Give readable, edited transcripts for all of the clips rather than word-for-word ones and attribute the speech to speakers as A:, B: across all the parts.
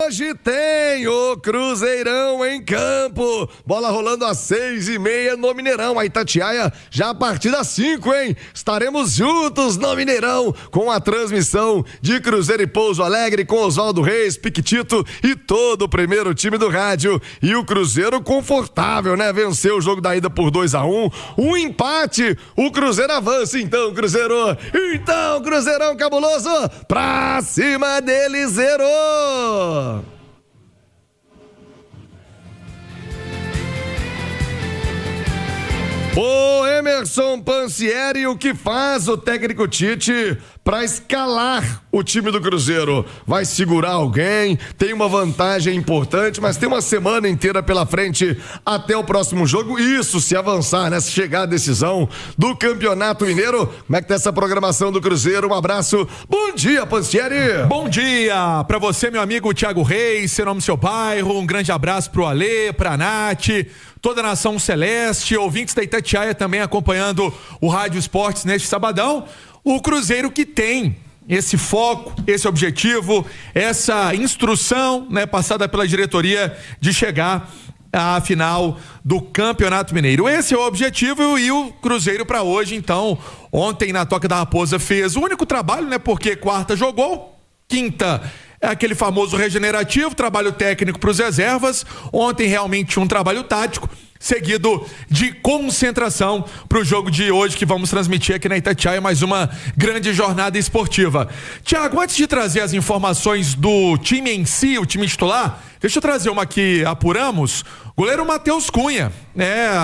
A: hoje tem o Cruzeirão em campo. Bola rolando às 6h30 no Mineirão. A Itatiaia já a partir das 5, hein? Estaremos juntos no Mineirão com a transmissão de Cruzeiro e Pouso Alegre com Oswaldo Reis, Piquitito e todo o primeiro time do rádio. E o Cruzeiro confortável, né? Venceu o jogo da ida por 2-1. Um empate. O Cruzeiro avança então, Cruzeiro. Então, Cruzeirão cabuloso. Pra cima dele, zerou. O Emerson Pansieri, o que faz o técnico Tite para escalar o time do Cruzeiro? Vai segurar alguém, tem uma vantagem importante, mas tem uma semana inteira pela frente até o próximo jogo. Isso se avançar, né? Se chegar à decisão do Campeonato Mineiro. Como é que tá essa programação do Cruzeiro? Um abraço. Bom dia, Pansieri.
B: Bom dia para você, meu amigo Thiago Reis, seu nome, seu bairro. Um grande abraço pro Alê, pra Nath, toda a nação celeste, ouvintes da Itatiaia também acompanhando o Rádio Esportes neste sabadão. O Cruzeiro que tem esse foco, esse objetivo, essa instrução, né, passada pela diretoria de chegar à final do Campeonato Mineiro. Esse é o objetivo e o Cruzeiro para hoje, então, ontem na Toca da Raposa fez o único trabalho, né, porque quarta jogou, quinta é aquele famoso regenerativo, trabalho técnico para os reservas. Ontem realmente um trabalho tático, seguido de concentração para o jogo de hoje que vamos transmitir aqui na Itatiaia, mais uma grande jornada esportiva. Thiago, antes de trazer as informações do time em si, o time titular, deixa eu trazer uma que apuramos. Goleiro Matheus Cunha,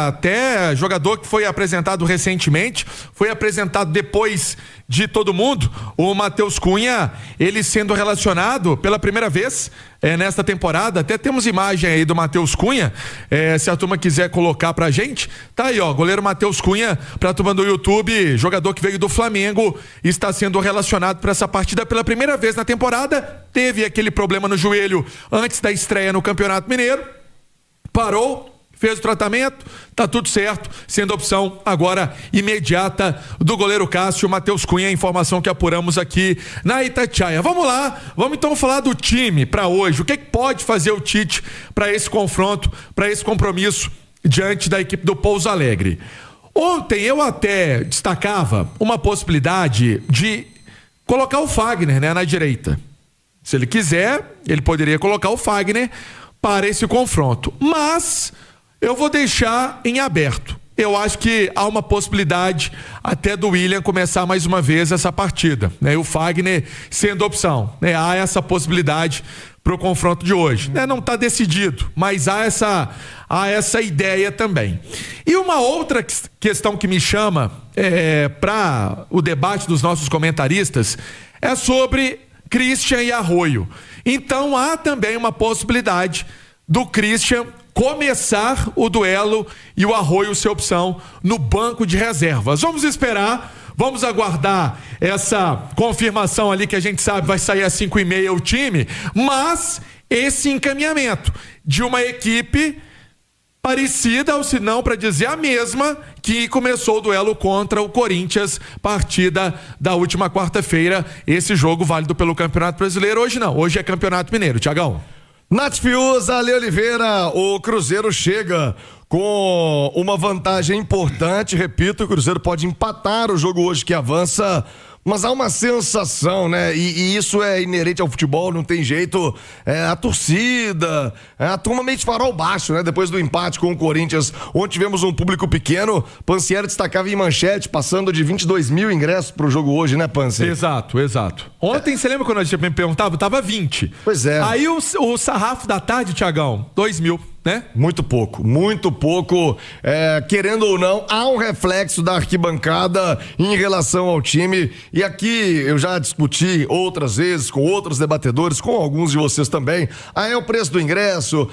B: até jogador que foi apresentado recentemente, foi apresentado depois de todo mundo. O Matheus Cunha, ele sendo relacionado pela primeira vez nesta temporada. Até temos imagem aí do Matheus Cunha, se a turma quiser colocar pra gente. Tá aí, ó, goleiro Matheus Cunha, pra turma do YouTube, jogador que veio do Flamengo, está sendo relacionado para essa partida pela primeira vez na temporada. Teve aquele problema no joelho antes da estreia no Campeonato Mineiro. Parou, fez o tratamento, tá tudo certo, sendo opção agora imediata do goleiro Cássio. Matheus Cunha, a informação que apuramos aqui na Itatiaia. Vamos lá, vamos então falar do time para hoje. O que pode fazer o Tite para esse confronto, para esse compromisso diante da equipe do Pouso Alegre? Ontem eu até destacava uma possibilidade de colocar o Fagner, né, na direita. Se ele quiser, ele poderia colocar o Fagner para esse confronto, mas eu vou deixar em aberto. Eu acho que há uma possibilidade até do William começar mais uma vez essa partida, né? O Fagner sendo opção, né? Há essa possibilidade para o confronto de hoje, né? Não está decidido, mas há essa ideia também. E uma outra questão que me chama para o debate dos nossos comentaristas é sobre Christian e Arroio. Então há também uma possibilidade do Christian começar o duelo e o Arroio ser opção no banco de reservas. Vamos esperar, vamos aguardar essa confirmação ali, que a gente sabe vai sair às 5h30 o time, mas esse encaminhamento de uma equipe parecida, ou se não para dizer a mesma, que começou o duelo contra o Corinthians, partida da última quarta-feira. Esse jogo válido pelo Campeonato Brasileiro. Hoje não, hoje é Campeonato Mineiro. Thiagão.
A: Nath Fiuza, Ale Oliveira, o Cruzeiro chega com uma vantagem importante. Repito, o Cruzeiro pode empatar o jogo hoje que avança, mas há uma sensação, né? E isso é inerente ao futebol, não tem jeito. A torcida, a turma meio de farol baixo, né? Depois do empate com o Corinthians, onde tivemos um público pequeno. Pansieri destacava em manchete, passando de 22 mil ingressos pro jogo hoje, né, Pansieri?
B: Exato. Ontem, você lembra quando a gente me perguntava? Tava 20.
A: Pois é.
B: Aí o sarrafo da tarde, Thiagão, 2 mil. Né?
A: Muito pouco. Querendo ou não, há um reflexo da arquibancada em relação ao time. E aqui eu já discuti outras vezes com outros debatedores, com alguns de vocês também. É o preço do ingresso,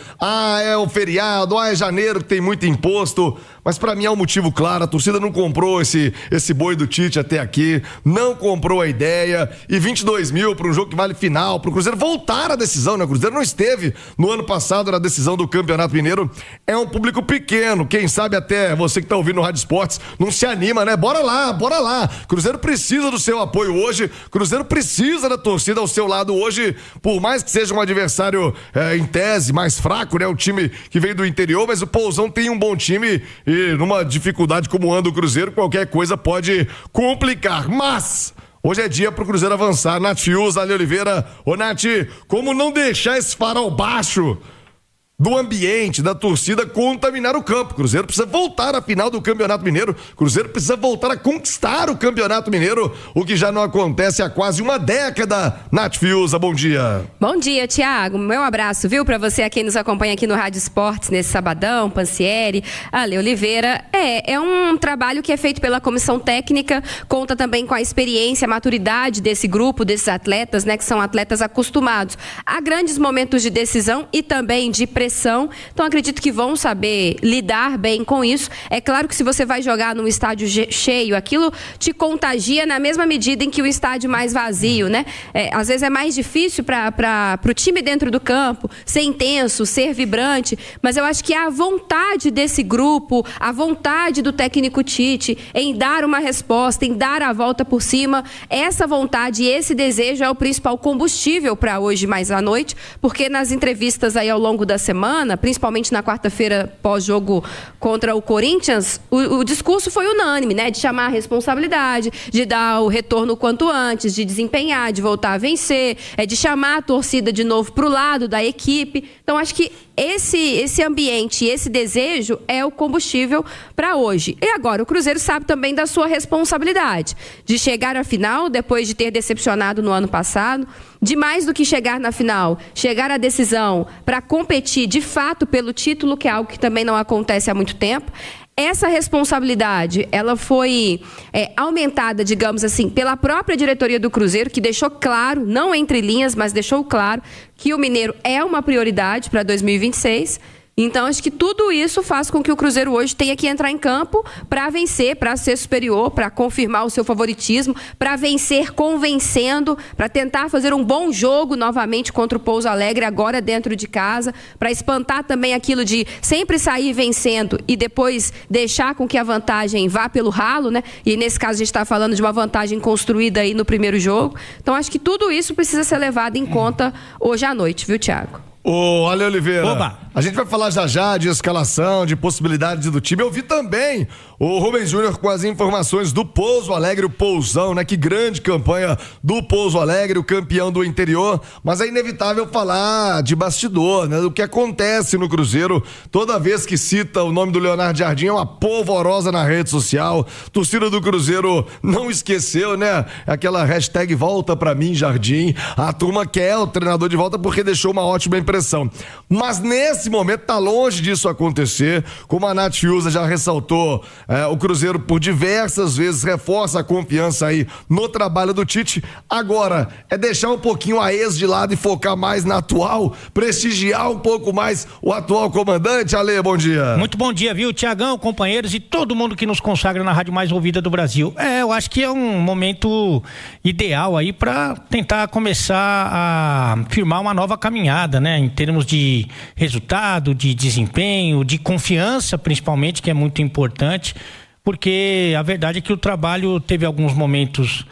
A: é o feriado, é janeiro que tem muito imposto. Mas pra mim é um motivo claro, a torcida não comprou esse boi do Tite até aqui, não comprou a ideia. E 22 mil para um jogo que vale final, pro Cruzeiro voltar à decisão, né? O Cruzeiro não esteve no ano passado na decisão do Campeonato Campeonato Mineiro é um público pequeno. Quem sabe até você que tá ouvindo no Rádio Esportes não se anima, né? Bora lá. Cruzeiro precisa do seu apoio hoje. Cruzeiro precisa da torcida ao seu lado hoje, por mais que seja um adversário em tese mais fraco, né? O time que veio do interior, mas o Pousão tem um bom time e numa dificuldade como anda o Cruzeiro, qualquer coisa pode complicar. Mas hoje é dia pro Cruzeiro avançar. Nath Fius, Ale Oliveira. Ô Nath, como não deixar esse farol baixo do ambiente, da torcida contaminar o campo? Cruzeiro precisa voltar à final do Campeonato Mineiro. Cruzeiro precisa voltar a conquistar o Campeonato Mineiro, o que já não acontece há quase uma década. Nath Fiuza, bom dia.
C: Bom dia, Thiago. Meu abraço, viu, pra você quem nos acompanha aqui no Rádio Esportes nesse sabadão, Pansieri, Ale Oliveira. É um trabalho que é feito pela comissão técnica, conta também com a experiência, a maturidade desse grupo, desses atletas, né, que são atletas acostumados a grandes momentos de decisão e também de pressão. Então acredito que vão saber lidar bem com isso. É claro que se você vai jogar num estádio cheio, aquilo te contagia na mesma medida em que o estádio mais vazio, né? Às vezes é mais difícil para o time dentro do campo ser intenso, ser vibrante, mas eu acho que a vontade desse grupo, a vontade do técnico Tite em dar uma resposta, em dar a volta por cima, essa vontade e esse desejo é o principal combustível para hoje mais à noite, porque nas entrevistas aí ao longo da semana, principalmente na quarta-feira pós-jogo contra o Corinthians, o discurso foi unânime, né? De chamar a responsabilidade, de dar o retorno quanto antes, de desempenhar, de voltar a vencer, de chamar a torcida de novo para o lado da equipe. Então acho que esse ambiente, esse desejo é o combustível para hoje. E agora, o Cruzeiro sabe também da sua responsabilidade de chegar à final, depois de ter decepcionado no ano passado, de mais do que chegar na final, chegar à decisão para competir de fato pelo título, que é algo que também não acontece há muito tempo. Essa responsabilidade, ela foi aumentada, digamos assim, pela própria diretoria do Cruzeiro, que deixou claro, não entre linhas, mas deixou claro que o Mineiro é uma prioridade para 2026. Então, acho que tudo isso faz com que o Cruzeiro hoje tenha que entrar em campo para vencer, para ser superior, para confirmar o seu favoritismo, para vencer convencendo, para tentar fazer um bom jogo novamente contra o Pouso Alegre, agora dentro de casa, para espantar também aquilo de sempre sair vencendo e depois deixar com que a vantagem vá pelo ralo, né? E nesse caso a gente está falando de uma vantagem construída aí no primeiro jogo. Então, acho que tudo isso precisa ser levado em conta hoje à noite, viu, Thiago?
A: Ô, Ale Oliveira,
B: Oba.
A: A gente vai falar já de escalação, de possibilidades do time. Eu vi também o Rubens Júnior com as informações do Pouso Alegre, o Pousão, né? Que grande campanha do Pouso Alegre, o campeão do interior. Mas é inevitável falar de bastidor, né? Do que acontece no Cruzeiro. Toda vez que cita o nome do Leonardo Jardim é uma polvorosa na rede social. Torcida do Cruzeiro não esqueceu, né? Aquela hashtag volta pra mim, Jardim. A turma quer o treinador de volta porque deixou uma ótima impressão. Mas nesse momento tá longe disso acontecer. Como a Nath Fiuza já ressaltou, o Cruzeiro por diversas vezes reforça a confiança aí no trabalho do Tite. Agora é deixar um pouquinho a ex de lado e focar mais na atual, prestigiar um pouco mais o atual comandante. Ale, bom dia.
D: Muito bom dia, viu, Tiagão, companheiros e todo mundo que nos consagra na rádio mais ouvida do Brasil. Eu acho que é um momento ideal aí para tentar começar a firmar uma nova caminhada, né? Em termos de resultado, de desempenho, de confiança, principalmente, que é muito importante, porque a verdade é que o trabalho teve alguns momentos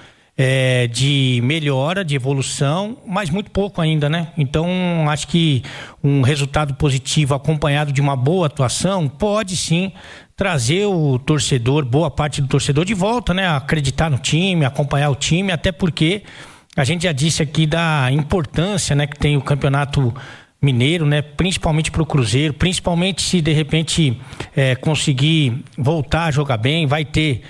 D: de melhora, de evolução, mas muito pouco ainda, né? Então, acho que um resultado positivo acompanhado de uma boa atuação pode sim trazer o torcedor, boa parte do torcedor de volta, né? A acreditar no time, acompanhar o time, até porque a gente já disse aqui da importância, né, que tem o Campeonato Mineiro, né, principalmente para o Cruzeiro, principalmente se de repente conseguir voltar a jogar bem, vai ter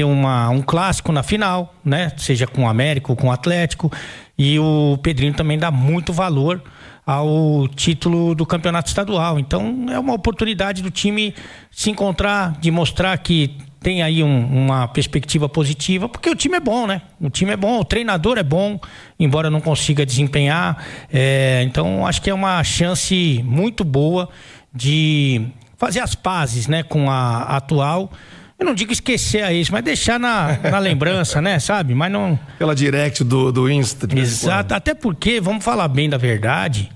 D: um clássico na final, né, seja com o América ou com o Atlético, e o Pedrinho também dá muito valor ao título do campeonato estadual. Então é uma oportunidade do time se encontrar, de mostrar que tem aí uma perspectiva positiva, porque o time é bom, né? O time é bom, o treinador é bom, embora não consiga desempenhar. Então acho que é uma chance muito boa de fazer as pazes, né, com a atual. Eu não digo esquecer a ex, mas deixar na lembrança, né, sabe? Mas não...
A: Pela direct do Insta.
D: Exato, até porque, vamos falar bem da verdade,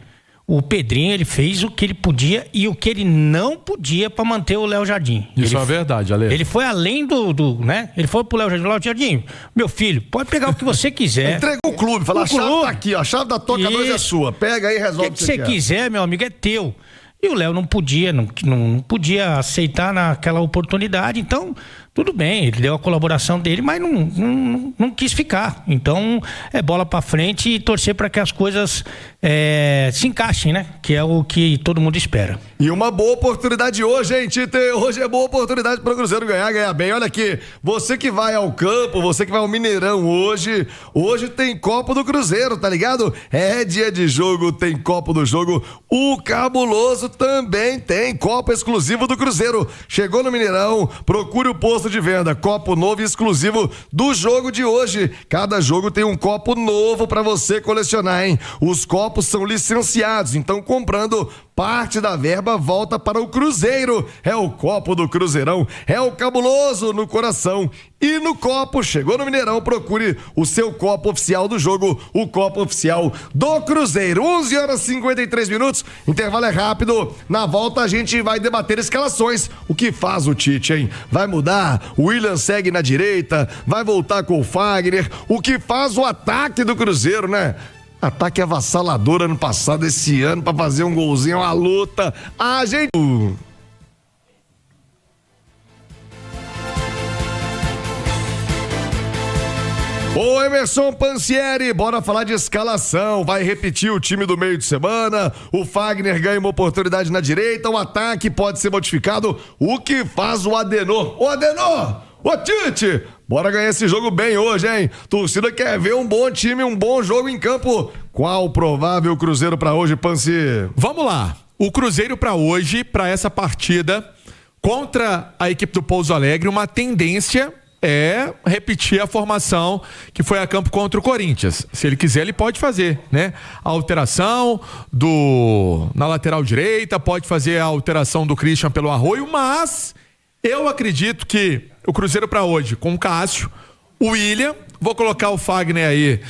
D: o Pedrinho, ele fez o que ele podia e o que ele não podia para manter o Léo Jardim.
B: Isso é verdade, Ale.
D: Ele foi além né? Ele foi pro Léo Jardim, meu filho, pode pegar o que você quiser.
A: Entrega o clube, fala, a chave tá aqui, ó, a chave da toca 2 é sua, pega aí e resolve
D: o que você quiser, meu amigo, é teu. E o Léo não podia aceitar naquela oportunidade, então tudo bem, ele deu a colaboração dele, mas não quis ficar. Então é bola pra frente e torcer para que as coisas se encaixem, né? Que é o que todo mundo espera.
A: E uma boa oportunidade hoje, hein, Tite? Hoje é boa oportunidade para o Cruzeiro ganhar bem. Olha aqui, você que vai ao campo, você que vai ao Mineirão hoje tem Copa do Cruzeiro, tá ligado? É dia de jogo, tem Copa do Jogo. O Cabuloso também tem Copa exclusivo do Cruzeiro. Chegou no Mineirão, procure o posto de venda, copo novo e exclusivo do jogo de hoje. Cada jogo tem um copo novo para você colecionar, hein? Os copos são licenciados, então comprando, parte da verba volta para o Cruzeiro. É o copo do Cruzeirão, é o Cabuloso no coração e no copo. Chegou no Mineirão, procure o seu copo oficial do jogo, o copo oficial do Cruzeiro. 11h53, intervalo é rápido. Na volta a gente vai debater escalações. O que faz o Tite, hein? Vai mudar? O William segue na direita? Vai voltar com o Fagner? O que faz o ataque do Cruzeiro, né? Ataque avassalador ano passado, esse ano, pra fazer um golzinho, uma luta. A gente... Ô Emerson Pansieri, bora falar de escalação. Vai repetir o time do meio de semana. O Fagner ganha uma oportunidade na direita. O ataque pode ser modificado. O que faz o Adenor? Ô Adenor! Ô Tite! Bora ganhar esse jogo bem hoje, hein? Torcida quer ver um bom time, um bom jogo em campo. Qual o provável Cruzeiro pra hoje, Pansi?
B: Vamos lá. O Cruzeiro pra hoje, pra essa partida contra a equipe do Pouso Alegre, uma tendência é repetir a formação que foi a campo contra o Corinthians. Se ele quiser, ele pode fazer, né? A alteração na lateral direita, pode fazer a alteração do Christian pelo Arroio, mas eu acredito que o Cruzeiro para hoje, com o Cássio, o William, vou colocar o Fagner aí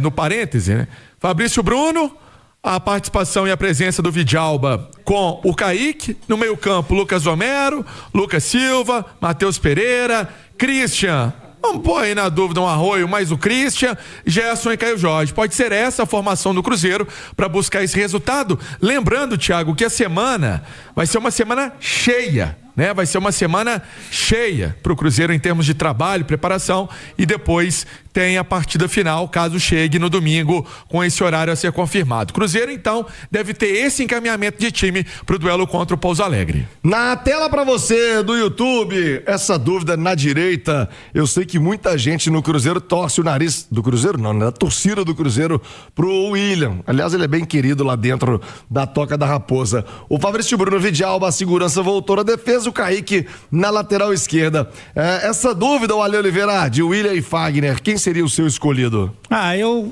B: no parêntese, né? Fabrício Bruno, a participação e a presença do Vidalba com o Kaique, no meio campo Lucas Romero, Lucas Silva, Matheus Pereira, Christian, vamos pôr aí na dúvida um Arroio, mais o Christian, Gerson e Caio Jorge. Pode ser essa a formação do Cruzeiro para buscar esse resultado. Lembrando, Thiago, que a semana vai ser uma semana cheia, né? Vai ser uma semana cheia para o Cruzeiro em termos de trabalho, preparação, e depois tem a partida final, caso chegue no domingo com esse horário a ser confirmado. Cruzeiro, então, deve ter esse encaminhamento de time para o duelo contra o Pouso Alegre.
A: Na tela para você do YouTube, essa dúvida na direita, eu sei que muita gente no Cruzeiro torce o nariz, do Cruzeiro não, né? Da torcida do Cruzeiro pro William. Aliás, ele é bem querido lá dentro da Toca da Raposa. O Fabrício Bruno Vidalba, a segurança voltou, a defesa, o Kaique na lateral esquerda. Essa dúvida, o Ale Oliveira, de William e Fagner, quem seria o seu escolhido?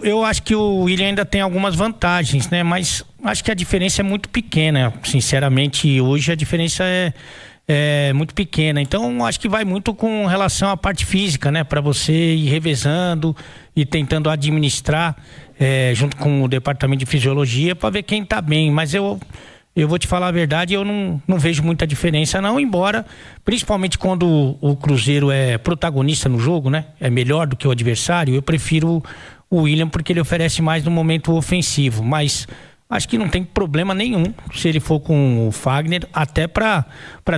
D: Eu acho que o William ainda tem algumas vantagens, né? Mas acho que a diferença é muito pequena. Sinceramente, hoje a diferença é muito pequena. Então, acho que vai muito com relação à parte física, né? Para você ir revezando e tentando administrar junto com o departamento de fisiologia para ver quem tá bem. Mas eu vou te falar a verdade, eu não vejo muita diferença não, embora, principalmente quando o Cruzeiro é protagonista no jogo, né? É melhor do que o adversário, eu prefiro o William porque ele oferece mais no momento ofensivo, mas acho que não tem problema nenhum se ele for com o Fagner, até para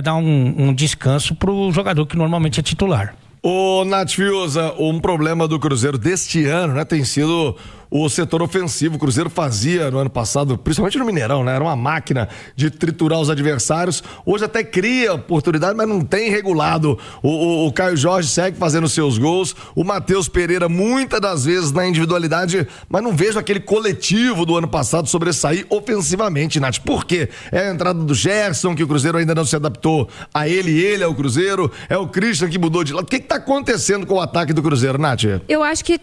D: dar um descanso pro jogador que normalmente é titular.
A: Ô Nath Fiuza, um problema do Cruzeiro deste ano, né, tem sido o setor ofensivo. O Cruzeiro fazia no ano passado, principalmente no Mineirão, né? Era uma máquina de triturar os adversários. Hoje até cria oportunidade, mas não tem regulado. O Caio Jorge segue fazendo seus gols. O Matheus Pereira, muitas das vezes na individualidade, mas não vejo aquele coletivo do ano passado sobressair ofensivamente, Nath. Por quê? É a entrada do Gerson, que o Cruzeiro ainda não se adaptou a ele é o Cruzeiro. É o Christian que mudou de lado. O que tá acontecendo com o ataque do Cruzeiro, Nath?
C: Eu acho que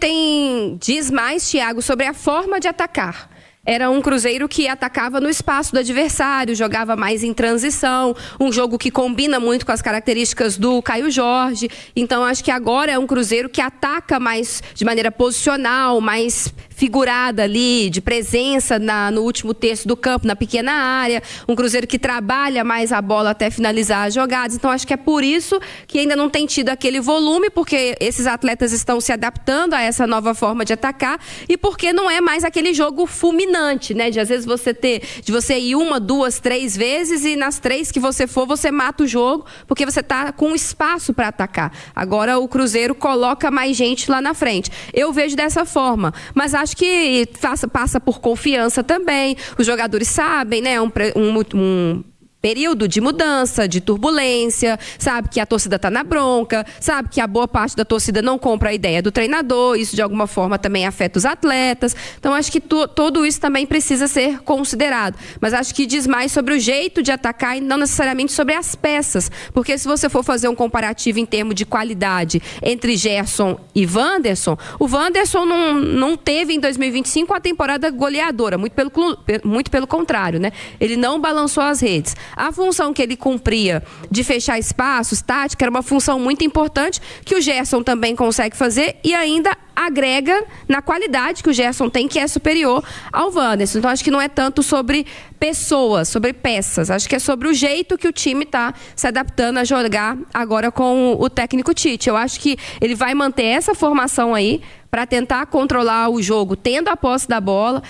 C: diz mais, Thiago, sobre a forma de atacar. era um Cruzeiro que atacava no espaço do adversário, jogava mais em transição, um jogo que combina muito com as características do Caio Jorge. Então, acho que agora é um Cruzeiro que ataca mais de maneira posicional, mais figurada ali, de presença no último terço do campo, na pequena área. Um Cruzeiro que trabalha mais a bola até finalizar as jogadas. Então, acho que é por isso que ainda não tem tido aquele volume, porque esses atletas estão se adaptando a essa nova forma de atacar e porque não é mais aquele jogo fulminante, né? De às vezes você ir 1, 2, 3 vezes e nas 3 que você for, você mata o jogo, porque você tá com espaço para atacar. Agora o Cruzeiro coloca mais gente lá na frente. Eu vejo dessa forma, mas acho que passa por confiança também. Os jogadores sabem, né? Um período de mudança, de turbulência, sabe que a torcida está na bronca, sabe que a boa parte da torcida não compra a ideia do treinador, isso de alguma forma também afeta os atletas. Então acho que tudo isso também precisa ser considerado, mas acho que diz mais sobre o jeito de atacar e não necessariamente sobre as peças, porque se você for fazer um comparativo em termos de qualidade entre Gerson e Wanderson, o Wanderson não teve em 2025 uma temporada goleadora, muito pelo contrário, né? Ele não balançou as redes. A função que ele cumpria de fechar espaços, tática, era uma função muito importante que o Gerson também consegue fazer e ainda agrega na qualidade que o Gerson tem, que é superior ao Wanderson. Então, acho que não é tanto sobre pessoas, sobre peças. Acho que é sobre o jeito que o time está se adaptando a jogar agora com o técnico Tite. Eu acho que ele vai manter essa formação aí para tentar controlar o jogo, tendo a posse da bola,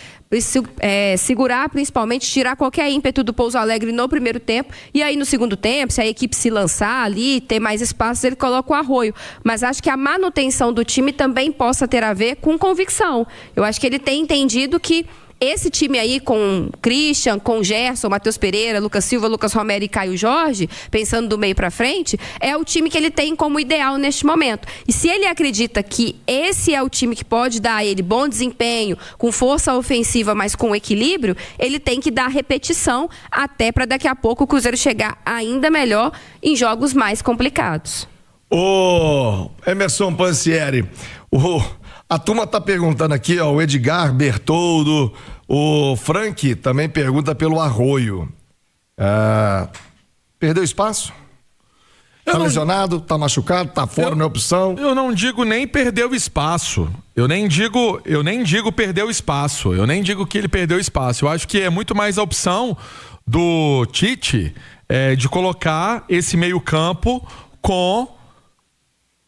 C: segurar principalmente, tirar qualquer ímpeto do Pouso Alegre no primeiro tempo, e aí no segundo tempo, se a equipe se lançar ali, ter mais espaço, ele coloca o Arroio. Mas acho que a manutenção do time também possa ter a ver com convicção. Eu acho que ele tem entendido que esse time aí com Christian, com Gerson, Matheus Pereira, Lucas Silva, Lucas Romero e Caio Jorge, pensando do meio para frente, é o time que ele tem como ideal neste momento. E se ele acredita que esse é o time que pode dar a ele bom desempenho, com força ofensiva, mas com equilíbrio, ele tem que dar repetição até para daqui a pouco o Cruzeiro chegar ainda melhor em jogos mais complicados.
A: Ô, Emerson Pansieri, a turma tá perguntando aqui, ó, o Edgar Bertoldo, o Frank também pergunta pelo Arroio. Perdeu espaço? Tá lesionado? Tá machucado? Tá fora, não é opção?
B: Eu não digo nem perdeu espaço. Eu nem digo perdeu espaço. Eu nem digo que ele perdeu espaço. Eu acho que é muito mais a opção do Tite de colocar esse meio-campo com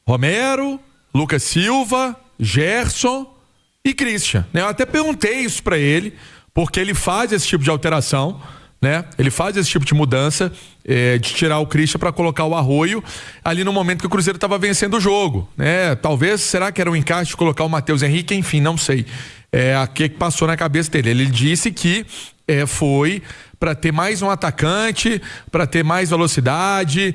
B: Romero, Lucas Silva, Gerson e Christian, né? Eu até perguntei isso pra ele, porque ele faz esse tipo de alteração, né? Ele faz esse tipo de mudança, de tirar o Christian para colocar o Arroio ali no momento que o Cruzeiro estava vencendo o jogo, né? Talvez, será que era um encaixe de colocar o Matheus Henrique? Enfim, não sei. O que passou na cabeça dele? Ele disse que foi para ter mais um atacante, para ter mais velocidade,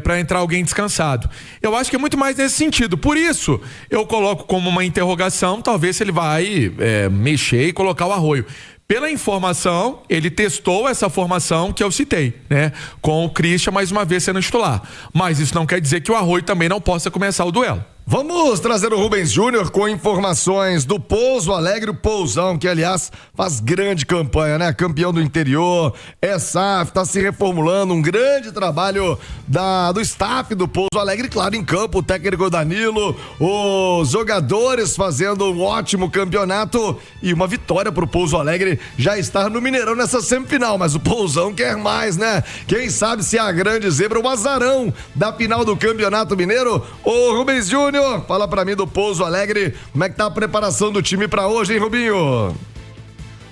B: para entrar alguém descansado. Eu acho que é muito mais nesse sentido. Por isso, eu coloco como uma interrogação, talvez se ele vai mexer e colocar o Arroio. Pela informação, ele testou essa formação que eu citei, né? Com o Christian mais uma vez sendo titular. Mas isso não quer dizer que o Arroio também não possa começar o duelo.
A: Vamos trazer o Rubens Júnior com informações do Pouso Alegre, o Pousão, que aliás faz grande campanha, né? Campeão do interior, SAF, tá se reformulando, um grande trabalho do staff do Pouso Alegre, claro, em campo, o técnico Danilo, os jogadores fazendo um ótimo campeonato e uma vitória pro Pouso Alegre já estar no Mineirão nessa semifinal, mas o Pousão quer mais, né? Quem sabe se é a grande zebra, o azarão da final do Campeonato Mineiro. Ô Rubens Júnior, fala pra mim do Pouso Alegre, como é que tá a preparação do time pra hoje, hein, Rubinho?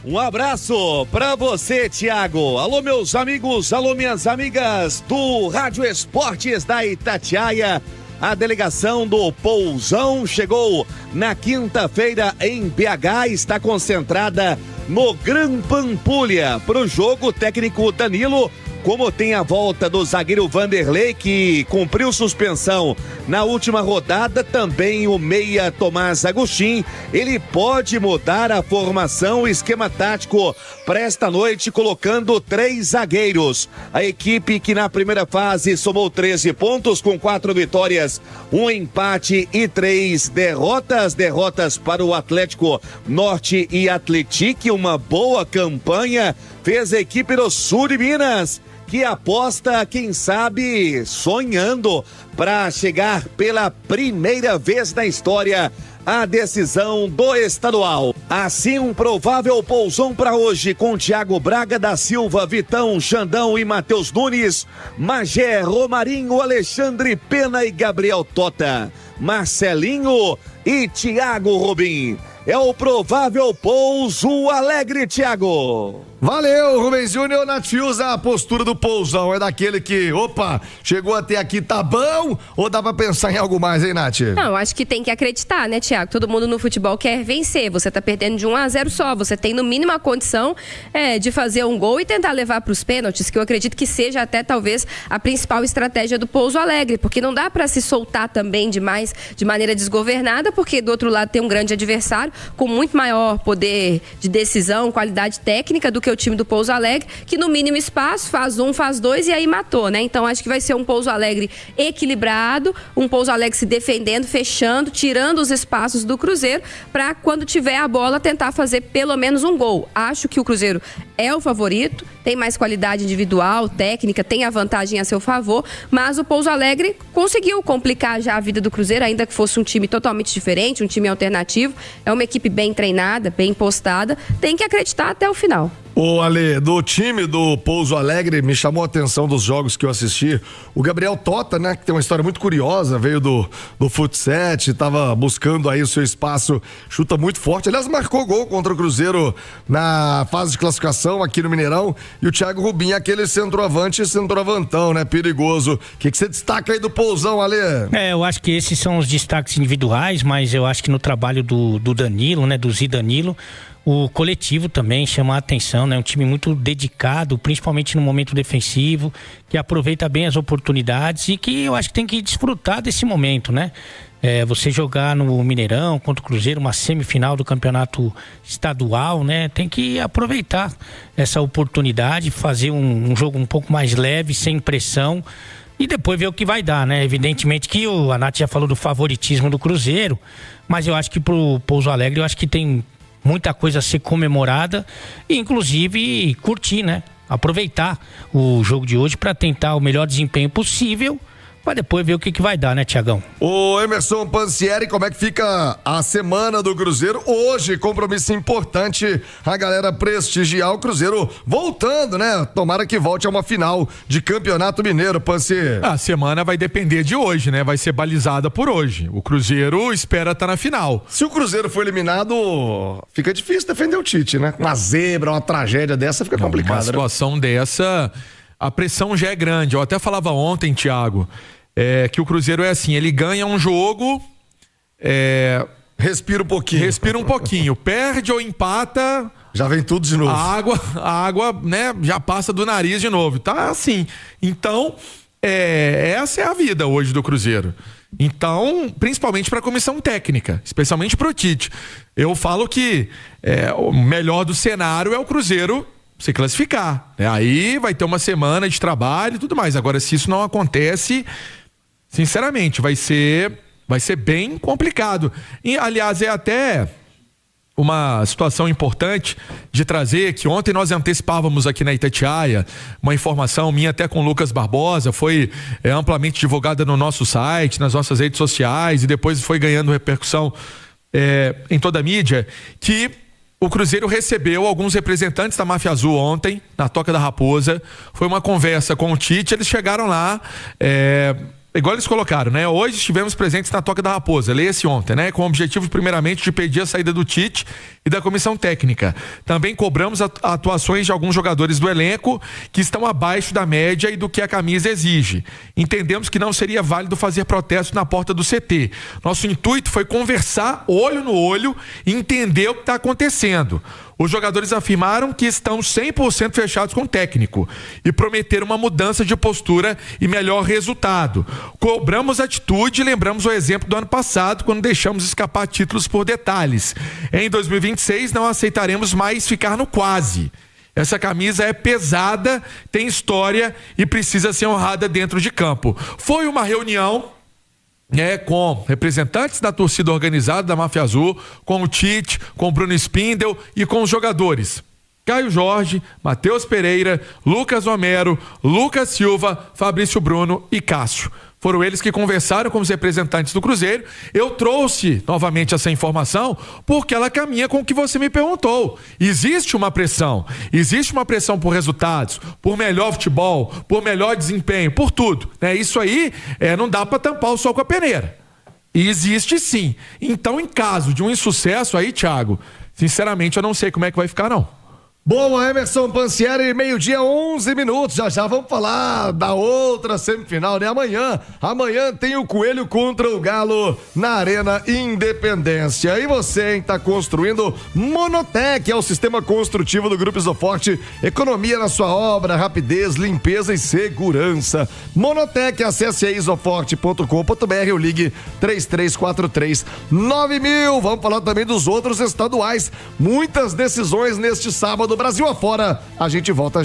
E: Um abraço pra você, Thiago. Alô, meus amigos, alô, minhas amigas do Rádio Esportes da Itatiaia. A delegação do Pousão chegou na quinta-feira em BH, está concentrada no Gran Pampulha. Pro jogo, o técnico Danilo como tem a volta do zagueiro Vanderlei, que cumpriu suspensão na última rodada, também o meia Tomás Agostinho, ele pode mudar a formação, o esquema tático para esta noite, colocando 3 zagueiros. A equipe que na primeira fase somou 13 pontos com 4 vitórias, 1 empate e 3 derrotas para o Atlético Norte e Atlético, uma boa campanha fez a equipe do Sul de Minas, que aposta, quem sabe, sonhando para chegar pela primeira vez na história a decisão do estadual. Assim, um provável pousão para hoje com Thiago Braga da Silva, Vitão, Xandão e Matheus Nunes, Magé, Romarinho, Alexandre Pena e Gabriel Tota, Marcelinho e Thiago Robin. É o provável pouso Alegre, Thiago.
A: Valeu, Rubens Júnior. Nath, a postura do pousão é daquele que, opa, chegou até aqui, tá bom? Ou dá pra pensar em algo mais, hein, Nath?
C: Não, acho que tem que acreditar, né, Thiago? Todo mundo no futebol quer vencer. Você tá perdendo de 1-0 só. Você tem, no mínimo, a condição de fazer um gol e tentar levar pros pênaltis, que eu acredito que seja até, talvez, a principal estratégia do Pouso Alegre, porque não dá pra se soltar também demais, de maneira desgovernada, porque do outro lado tem um grande adversário com muito maior poder de decisão, qualidade técnica do que o time do Pouso Alegre, que no mínimo espaço faz 1, faz 2 e aí matou, né? Então acho que vai ser um Pouso Alegre equilibrado, um Pouso Alegre se defendendo, fechando, tirando os espaços do Cruzeiro, para quando tiver a bola tentar fazer pelo menos um gol. Acho que o Cruzeiro é o favorito, tem mais qualidade individual, técnica, tem a vantagem a seu favor, mas o Pouso Alegre conseguiu complicar já a vida do Cruzeiro, ainda que fosse um time totalmente diferente, um time alternativo. É uma equipe bem treinada, bem postada, tem que acreditar até o final.
A: Ô, Ale, do time do Pouso Alegre, me chamou a atenção dos jogos que eu assisti, o Gabriel Tota, né, que tem uma história muito curiosa, veio do futsal, tava buscando aí o seu espaço, chuta muito forte, aliás, marcou gol contra o Cruzeiro na fase de classificação aqui no Mineirão, e o Thiago Rubim, aquele centroavantão, né, perigoso. O que você destaca aí do Pousão, Ale?
D: Eu acho que esses são os destaques individuais, mas eu acho que no trabalho do Danilo, né, do Zidanilo, o coletivo também chama a atenção, né? Um time muito dedicado, principalmente no momento defensivo, que aproveita bem as oportunidades e que eu acho que tem que desfrutar desse momento, né? Você jogar no Mineirão contra o Cruzeiro, uma semifinal do campeonato estadual, né? Tem que aproveitar essa oportunidade, fazer um jogo um pouco mais leve, sem pressão, e depois ver o que vai dar, né? Evidentemente que a Nath já falou do favoritismo do Cruzeiro, mas eu acho que pro Pouso Alegre, eu acho que tem muita coisa a ser comemorada e inclusive curtir, né? Aproveitar o jogo de hoje para tentar o melhor desempenho possível, para depois ver o que vai dar, né, Tiagão?
A: Ô Emerson Pansieri, como é que fica a semana do Cruzeiro? Hoje, compromisso importante, a galera prestigiar o Cruzeiro voltando, né? Tomara que volte a uma final de Campeonato Mineiro, Pansieri.
B: A semana vai depender de hoje, né? Vai ser balizada por hoje. O Cruzeiro espera estar na final.
A: Se o Cruzeiro for eliminado, fica difícil defender o Tite, né? Uma zebra, uma tragédia dessa fica complicada.
B: Uma situação dessa, a pressão já é grande. Eu até falava ontem, Thiago, que o Cruzeiro é assim, ele ganha um jogo,
A: respira um pouquinho,
B: perde ou empata,
A: já vem tudo de novo.
B: A água, né, já passa do nariz de novo, tá assim. Então, essa é a vida hoje do Cruzeiro. Então, principalmente para a comissão técnica, especialmente para o Tite. Eu falo que o melhor do cenário é o Cruzeiro se classificar. Aí vai ter uma semana de trabalho e tudo mais. Agora, se isso não acontece, sinceramente, vai ser bem complicado. E, aliás, é até uma situação importante de trazer, que ontem nós antecipávamos aqui na Itatiaia, uma informação minha até com o Lucas Barbosa, foi amplamente divulgada no nosso site, nas nossas redes sociais, e depois foi ganhando repercussão em toda a mídia, que o Cruzeiro recebeu alguns representantes da Máfia Azul ontem, na Toca da Raposa. Foi uma conversa com o Tite, eles chegaram lá, igual eles colocaram, né? Hoje estivemos presentes na Toca da Raposa, leia-se ontem, né? Com o objetivo, primeiramente, de pedir a saída do Tite e da comissão técnica. Também cobramos atuações de alguns jogadores do elenco que estão abaixo da média e do que a camisa exige. Entendemos que não seria válido fazer protesto na porta do CT. Nosso intuito foi conversar olho no olho e entender o que está acontecendo. Os jogadores afirmaram que estão 100% fechados com o técnico e prometeram uma mudança de postura e melhor resultado. Cobramos atitude e lembramos o exemplo do ano passado, quando deixamos escapar títulos por detalhes. Em 2026 não aceitaremos mais ficar no quase. Essa camisa é pesada, tem história e precisa ser honrada dentro de campo. Foi uma reunião com representantes da torcida organizada da Máfia Azul, com o Tite, com o Bruno Spindel e com os jogadores. Caio Jorge, Matheus Pereira, Lucas Homero, Lucas Silva, Fabrício Bruno e Cássio. Foram eles que conversaram com os representantes do Cruzeiro. Eu trouxe novamente essa informação porque ela caminha com o que você me perguntou. Existe uma pressão por resultados, por melhor futebol, por melhor desempenho, por tudo. Isso aí não dá para tampar o sol com a peneira. E existe sim. Então, em caso de um insucesso aí, Thiago, sinceramente eu não sei como é que vai ficar, não.
A: Boa, Emerson Pansieri, 12:11. Já vamos falar da outra semifinal, né? Amanhã tem o Coelho contra o Galo na Arena Independência. E você, hein, tá construindo Monotec, é o sistema construtivo do Grupo Isoforte. Economia na sua obra, rapidez, limpeza e segurança. Monotec, acesse aí isoforte.com.br ou ligue 3343-9000. Vamos falar também dos outros estaduais. Muitas decisões neste sábado. Brasil afora, a gente volta.